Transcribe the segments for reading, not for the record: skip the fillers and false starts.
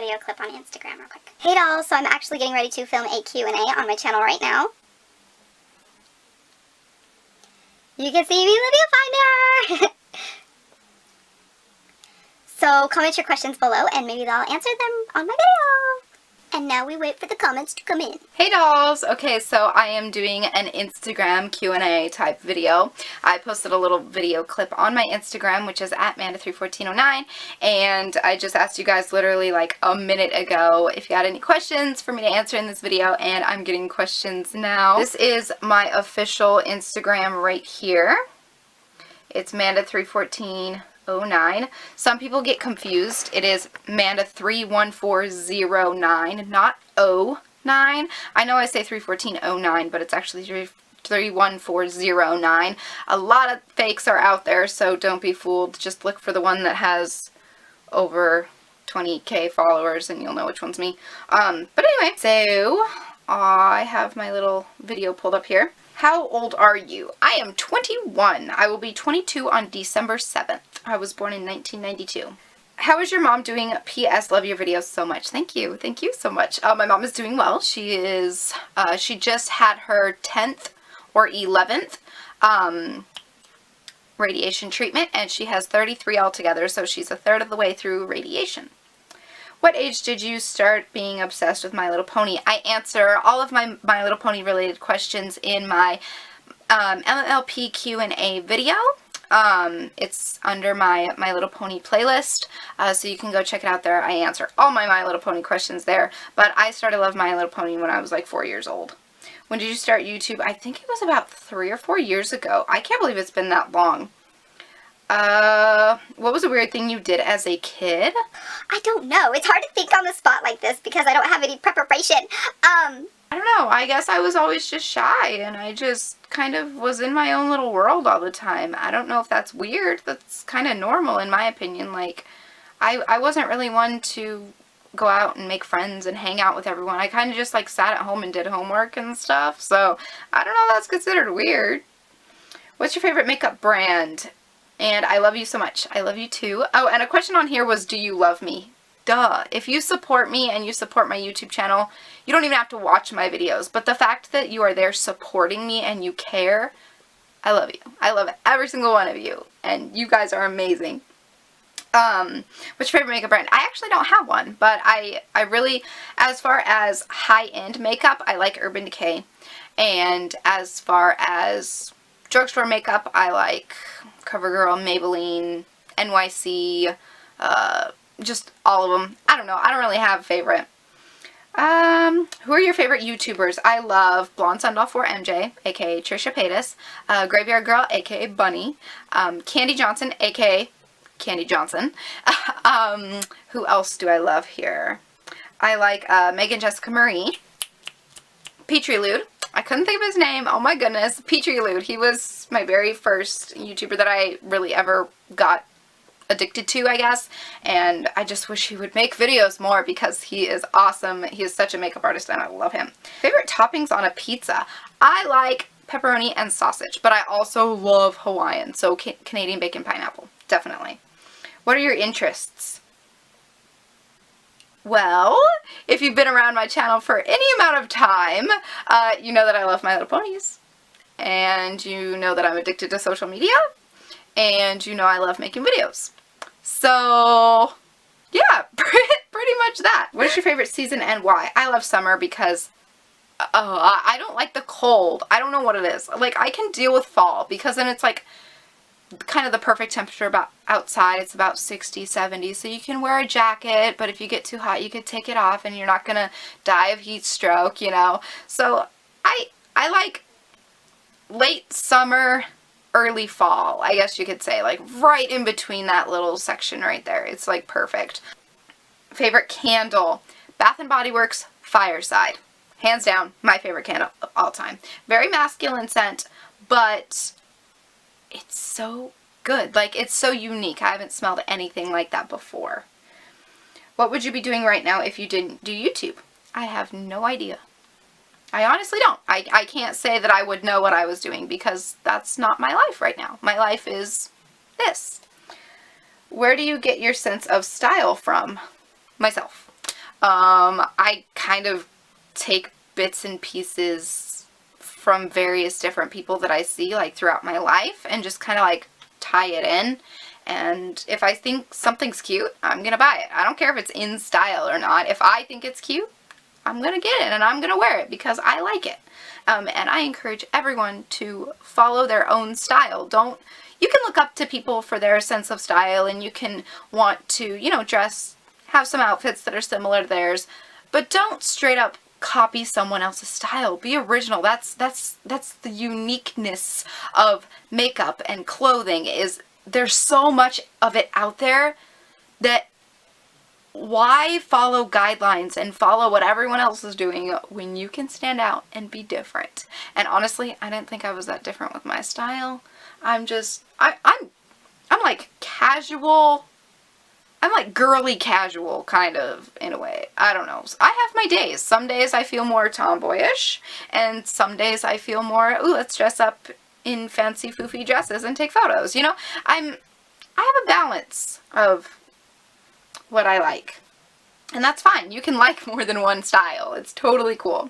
video clip on Instagram real quick. Hey dolls, so I'm actually getting ready to film a Q&A on my channel right now. You can see me in the viewfinder! So comment your questions below and maybe I'll answer them on my video. And now we wait for the comments to come in. Hey dolls! Okay, so I am doing an Instagram Q&A type video. I posted a little video clip on my Instagram, which is at Manda31409, and I just asked you guys literally like a minute ago if you had any questions for me to answer in this video, and I'm getting questions now. This is my official Instagram right here. It's Manda31409. Some people get confused. It is Manda31409, not 09. I know I say 31409, but it's actually 31409. A lot of fakes are out there, so don't be fooled. Just look for the one that has over 20k followers and you'll know which one's me. But anyway, so I have my little video pulled up here. How old are you? I am 21. I will be 22 on December 7th. I was born in 1992. How is your mom doing? P.S. Love your videos so much. Thank you. Thank you so much. My mom is doing well. She is, she just had her 10th or 11th radiation treatment, and she has 33 altogether, so she's a third of the way through radiation. What age did you start being obsessed with My Little Pony? I answer all of my My Little Pony related questions in my MLP Q&A video. It's under my My Little Pony playlist, so you can go check it out there. I answer all my Little Pony questions there, but I started loving My Little Pony when I was like 4 years old. When did you start YouTube? I think it was about 3 or 4 years ago. I can't believe it's been that long. What was a weird thing you did as a kid? I don't know. It's hard to think on the spot like this because I don't have any preparation. I don't know. I guess I was always just shy and I just kind of was in my own little world all the time. I don't know if that's weird. That's kind of normal in my opinion. Like, I wasn't really one to go out and make friends and hang out with everyone. I kind of just like sat at home and did homework and stuff. So I don't know if that's considered weird. What's your favorite makeup brand? And I love you so much. I love you too. Oh, and a question on here was, do you love me? Duh. If you support me and you support my YouTube channel, you don't even have to watch my videos. But the fact that you are there supporting me and you care, I love you. I love every single one of you. And you guys are amazing. What's your favorite makeup brand? I actually don't have one, but I really, as far as high-end makeup, I like Urban Decay. And as far as drugstore makeup, I like CoverGirl, Maybelline, NYC, just all of them. I don't know. I don't really have a favorite. Who are your favorite YouTubers? I love Blonde Sundoll 4 MJ, aka Trisha Paytas, Graveyard Girl, aka Bunny, Candy Johnson, aka Candy Johnson. Who else do I love here? I like Megan Jessica Marie, Petrie Lude. I couldn't think of his name. Oh my goodness. Petrie Lude. He was my very first YouTuber that I really ever got addicted to, I guess. And I just wish he would make videos more because he is awesome. He is such a makeup artist and I love him. Favorite toppings on a pizza? I like pepperoni and sausage, but I also love Hawaiian. So Canadian bacon pineapple. Definitely. What are your interests? Well, if you've been around my channel for any amount of time, you know that I love My Little Ponies, and you know that I'm addicted to social media, and you know I love making videos. So, yeah, pretty much that. What is your favorite season and why? I love summer because I don't like the cold. I don't know what it is. Like, I can deal with fall because then it's like kind of the perfect temperature about outside. It's about 60, 70, so you can wear a jacket, but if you get too hot, you could take it off and you're not gonna die of heat stroke, you know. So I like late summer, early fall, I guess you could say, like right in between that little section right there. It's like perfect. Favorite candle? Bath & Body Works Fireside. Hands down, my favorite candle of all time. Very masculine scent, but it's so good. Like, it's so unique. I haven't smelled anything like that before. What would you be doing right now if you didn't do YouTube? I have no idea. I honestly don't. I can't say that I would know what I was doing because that's not my life right now. My life is this. Where do you get your sense of style from? Myself. I kind of take bits and pieces from various different people that I see like throughout my life and just kind of like tie it in. And if I think something's cute, I'm gonna buy it. I don't care if it's in style or not. If I think it's cute, I'm gonna get it and I'm gonna wear it because I like it. And I encourage everyone to follow their own style. You can look up to people for their sense of style, and you can want to, have some outfits that are similar to theirs, but don't straight up copy someone else's style. Be original. That's the uniqueness of makeup and clothing. Is there's so much of it out there that why follow guidelines and follow what everyone else is doing when you can stand out and be different? And honestly, I didn't think I was that different with my style. I'm like casual. I'm like girly casual, kind of, in a way. I don't know. I have my days. Some days I feel more tomboyish, and some days I feel more, ooh, let's dress up in fancy foofy dresses and take photos. I have a balance of what I like. And that's fine. You can like more than one style. It's totally cool.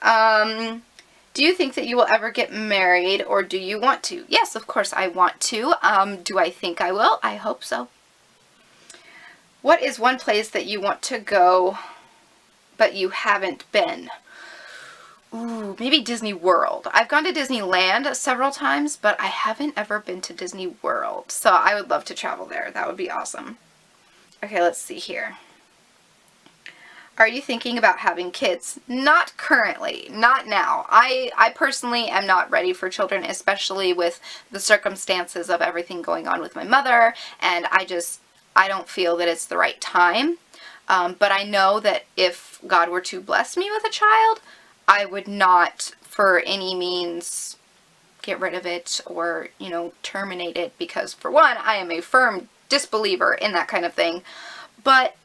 Do you think that you will ever get married, or do you want to? Yes, of course I want to. Do I think I will? I hope so. What is one place that you want to go but you haven't been? Ooh, maybe Disney World. I've gone to Disneyland several times, but I haven't ever been to Disney World. So I would love to travel there. That would be awesome. Okay, let's see here. Are you thinking about having kids? Not currently. Not now. I personally am not ready for children, especially with the circumstances of everything going on with my mother, and I don't feel that it's the right time. But I know that if God were to bless me with a child, I would not for any means get rid of it or, terminate it, because for one, I am a firm disbeliever in that kind of thing. But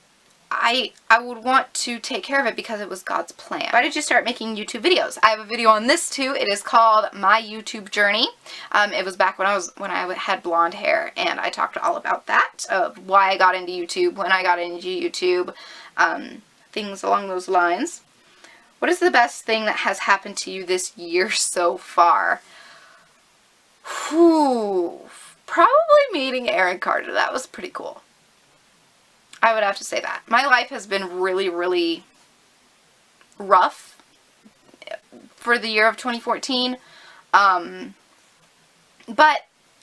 I would want to take care of it because it was God's plan. Why did you start making YouTube videos? I have a video on this too. It is called My YouTube Journey. It was back when I had blonde hair, and I talked all about that, of why I got into YouTube, when I got into YouTube, things along those lines. What is the best thing that has happened to you this year so far? Whew, probably meeting Aaron Carter. That was pretty cool. I would have to say that. My life has been really, really rough for the year of 2014. But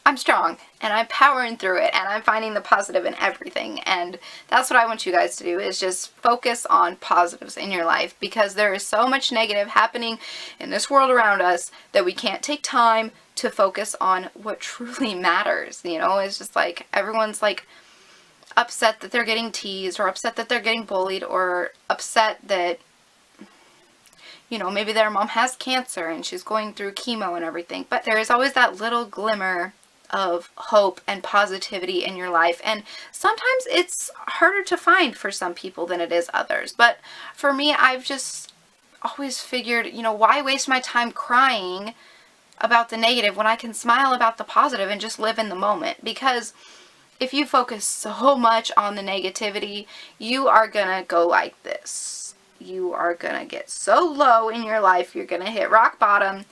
I'm strong, and I'm powering through it, and I'm finding the positive in everything. And that's what I want you guys to do, is just focus on positives in your life, because there is so much negative happening in this world around us that we can't take time to focus on what truly matters. It's just like everyone's like upset that they're getting teased, or upset that they're getting bullied, or upset that, maybe their mom has cancer and she's going through chemo and everything. But there is always that little glimmer of hope and positivity in your life. And sometimes it's harder to find for some people than it is others. But for me, I've just always figured, why waste my time crying about the negative when I can smile about the positive and just live in the moment? Because if you focus so much on the negativity, you are gonna go like this. You are gonna get so low in your life, you're gonna hit rock bottom,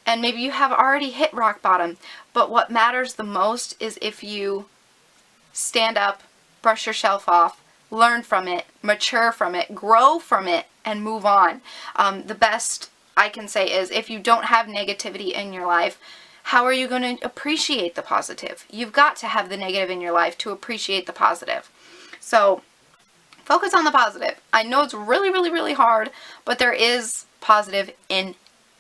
and maybe you have already hit rock bottom. But what matters the most is if you stand up, brush yourself off, learn from it, mature from it, grow from it, and move on. The best I can say is, if you don't have negativity in your life, how are you going to appreciate the positive? You've got to have the negative in your life to appreciate the positive. So focus on the positive. I know it's really, really, really hard, but there is positive in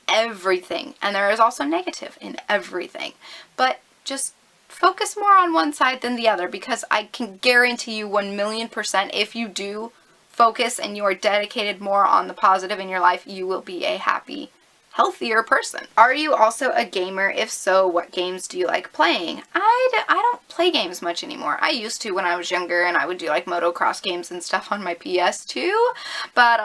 everything, and there is also negative in everything. But just focus more on one side than the other, because I can guarantee you 1,000,000% if you do focus and you are dedicated more on the positive in your life, you will be a happy, healthier person. Are you also a gamer? If so, what games do you like playing? I don't play games much anymore. I used to when I was younger, and I would do like motocross games and stuff on my PS2, but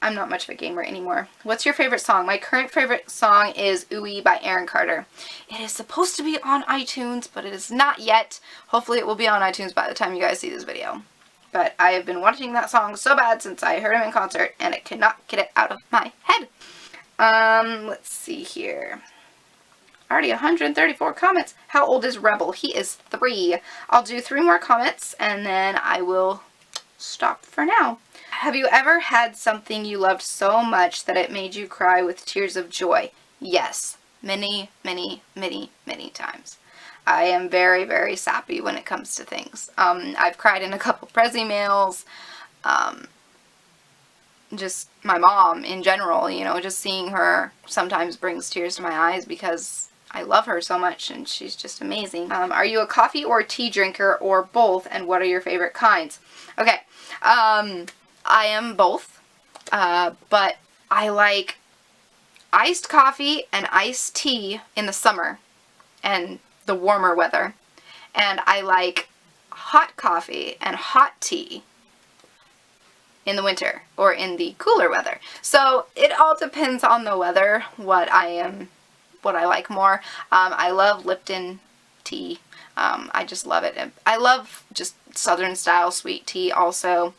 I'm not much of a gamer anymore. What's your favorite song? My current favorite song is Ooey by Aaron Carter. It is supposed to be on iTunes, but it is not yet. Hopefully it will be on iTunes by the time you guys see this video. but I have been wanting that song so bad since I heard him in concert, and I cannot get it out of my head. Let's see here. Already 134 comments. How old is Rebel? He is 3. I'll do 3 more comments, and then I will stop for now. Have you ever had something you loved so much that it made you cry with tears of joy? Yes. Many, many, many, many times. I am very, very sappy when it comes to things. I've cried in a couple Prezi mails. Just my mom in general, you know, just seeing her sometimes brings tears to my eyes because I love her so much and she's just amazing. Are you a coffee or tea drinker or both, and what are your favorite kinds? Okay, I am both, but I like iced coffee and iced tea in the summer and the warmer weather, and I like hot coffee and hot tea in the winter or in the cooler weather. So it all depends on the weather what I like more. I love Lipton tea. I just love it. I love just southern style sweet tea also.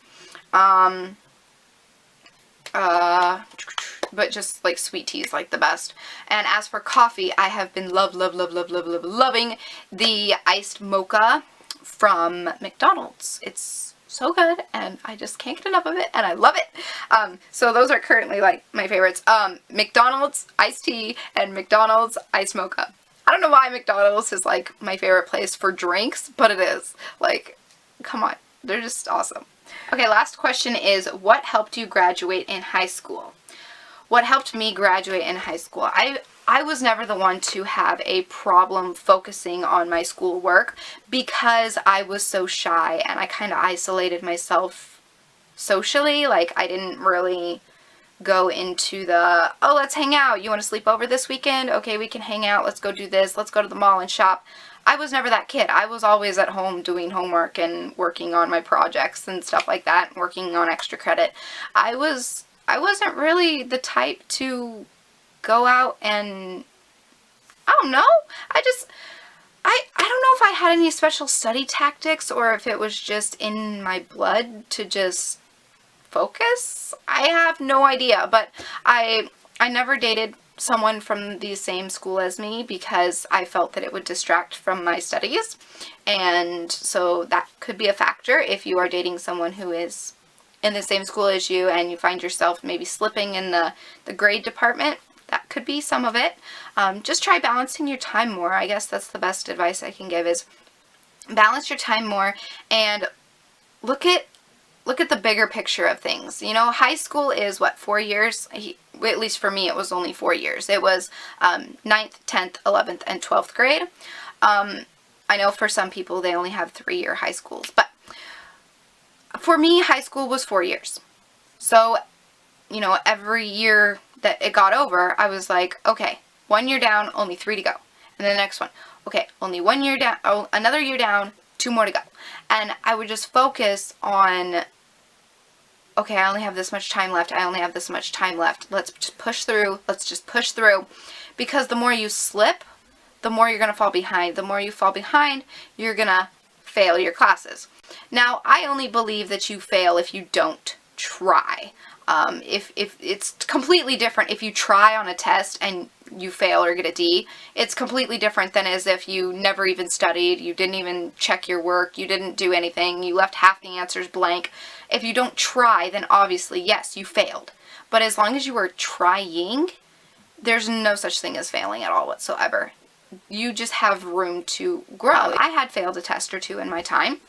But just like sweet tea is like the best. And as for coffee, I have been loving the iced mocha from McDonald's. It's so good and I just can't get enough of it and I love it. So those are currently like my favorites. McDonald's iced tea and McDonald's iced mocha. I don't know why McDonald's is like my favorite place for drinks, but it is. Like, come on, they're just awesome. Okay, last question is, what helped you graduate in high school? What helped me graduate in high school? I was never the one to have a problem focusing on my schoolwork because I was so shy and I kind of isolated myself socially. Like, I didn't really go into the, oh, let's hang out. You want to sleep over this weekend? Okay, we can hang out. Let's go do this. Let's go to the mall and shop. I was never that kid. I was always at home doing homework and working on my projects and stuff like that, working on extra credit. I wasn't really the type to go out and, I don't know, I don't know if I had any special study tactics or if it was just in my blood to just focus. I have no idea, but I never dated someone from the same school as me because I felt that it would distract from my studies, and so that could be a factor if you are dating someone who is in the same school as you and you find yourself maybe slipping in the grade department. That could be some of it. Just try balancing your time more. I guess that's the best advice I can give, is balance your time more and look at the bigger picture of things. You know, high school is what, 4 years? At least for me, it was only 4 years. It was 9th, 10th, 11th, and 12th grade. I know for some people they only have 3-year high schools, but for me, high school was 4 years. So, you know, every year that it got over, I was like, okay, 1 year down, only 3 to go. And then the next one, okay, only 1 year down, oh, another year down, 2 more to go. And I would just focus on, okay, I only have this much time left. I only have this much time left. Let's just push through. Let's just push through. Because the more you slip, the more you're going to fall behind. The more you fall behind, you're going to fail your classes. Now, I only believe that you fail if you don't try. If it's completely different if you try on a test and you fail or get a D. It's completely different than as if you never even studied, you didn't even check your work, you didn't do anything, you left half the answers blank. If you don't try, then obviously, yes, you failed. But as long as you are trying, there's no such thing as failing at all whatsoever. You just have room to grow. I had failed a test or two in my time.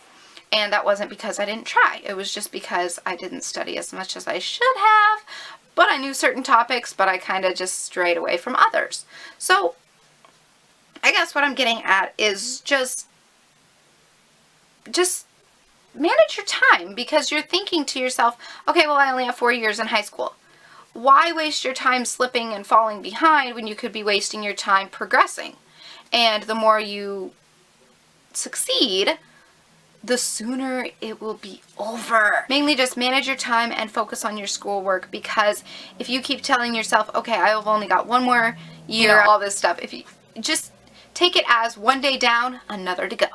And that wasn't because I didn't try. It was just because I didn't study as much as I should have. But I knew certain topics, but I kind of just strayed away from others. So, I guess what I'm getting at is just manage your time. Because you're thinking to yourself, okay, well, I only have 4 years in high school. Why waste your time slipping and falling behind when you could be wasting your time progressing? And the more you succeed, the sooner it will be over. Mainly just manage your time and focus on your schoolwork, because if you keep telling yourself, okay, I've only got 1 more year, all this stuff, if you just take it as 1 day down, another to go.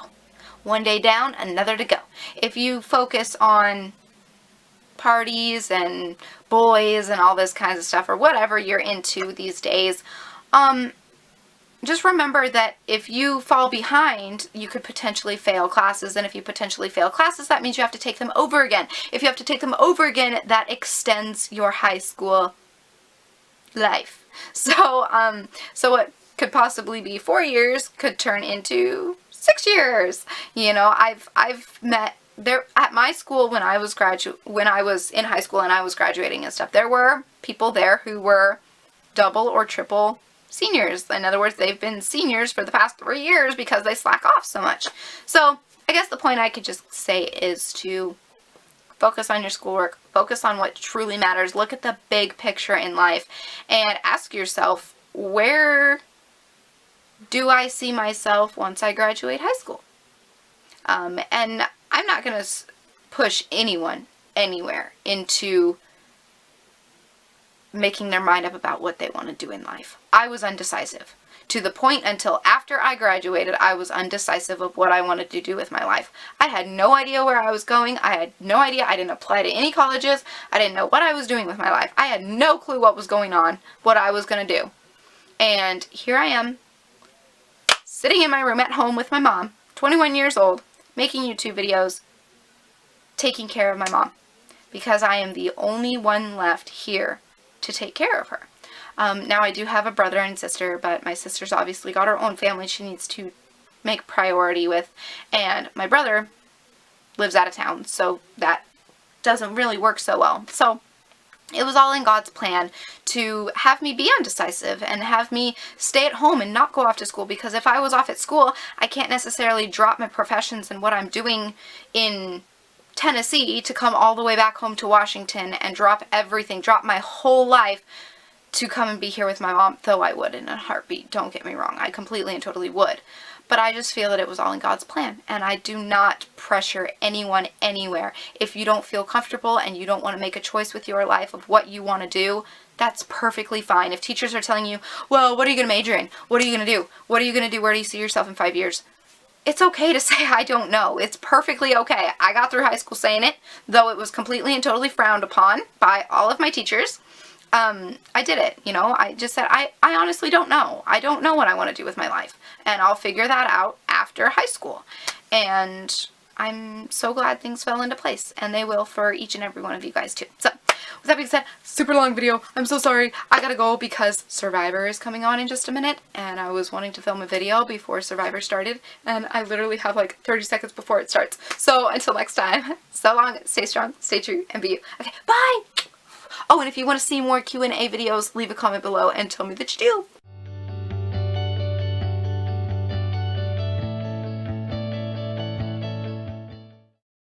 One day down, another to go. If you focus on parties and boys and all this kinds of stuff, or whatever you're into these days, just remember that if you fall behind, you could potentially fail classes, and if you potentially fail classes, that means you have to take them over again. If you have to take them over again, that extends your high school life. So what could possibly be 4 years could turn into 6 years. You know, I've met there at my school when I was in high school and I was graduating and stuff. There were people there who were double or triple seniors. In other words, they've been seniors for the past 3 years because they slack off so much. So I guess the point I could just say is to focus on your schoolwork, focus on what truly matters, look at the big picture in life, and ask yourself, where do I see myself once I graduate high school? And I'm not going to push anyone anywhere into making their mind up about what they want to do in life. I was undecisive. To the point until after I graduated, I was undecisive of what I wanted to do with my life. I had no idea where I was going. I had no idea. I didn't apply to any colleges. I didn't know what I was doing with my life. I had no clue what was going on, what I was going to do. And here I am, sitting in my room at home with my mom, 21 years old, making YouTube videos, taking care of my mom. Because I am the only one left here to take care of her. Now I do have a brother and sister, but my sister's obviously got her own family she needs to make priority with, and my brother lives out of town, so that doesn't really work so well. So it was all in God's plan to have me be undecisive and have me stay at home and not go off to school, because if I was off at school, I can't necessarily drop my professions and what I'm doing in Tennessee to come all the way back home to Washington and drop everything, drop my whole life to come and be here with my mom, though I would in a heartbeat, don't get me wrong, I completely and totally would. But I just feel that it was all in God's plan, and I do not pressure anyone anywhere. If you don't feel comfortable and you don't want to make a choice with your life of what you want to do, that's perfectly fine. If teachers are telling you, well, what are you going to major in? What are you going to do? What are you going to do? Where do you see yourself in 5 years? It's okay to say, I don't know. It's perfectly okay. I got through high school saying it, though it was completely and totally frowned upon by all of my teachers. I did it, you know. I just said, I honestly don't know. I don't know what I want to do with my life, and I'll figure that out after high school. And I'm so glad things fell into place, and they will for each and every one of you guys too. So, with that being said, super long video. I'm so sorry. I gotta go because Survivor is coming on in just a minute, and I was wanting to film a video before Survivor started, and I literally have like 30 seconds before it starts. So until next time, so long, stay strong, stay true, and be you. Okay, bye! Oh, and if you want to see more Q&A videos, leave a comment below and tell me that you do.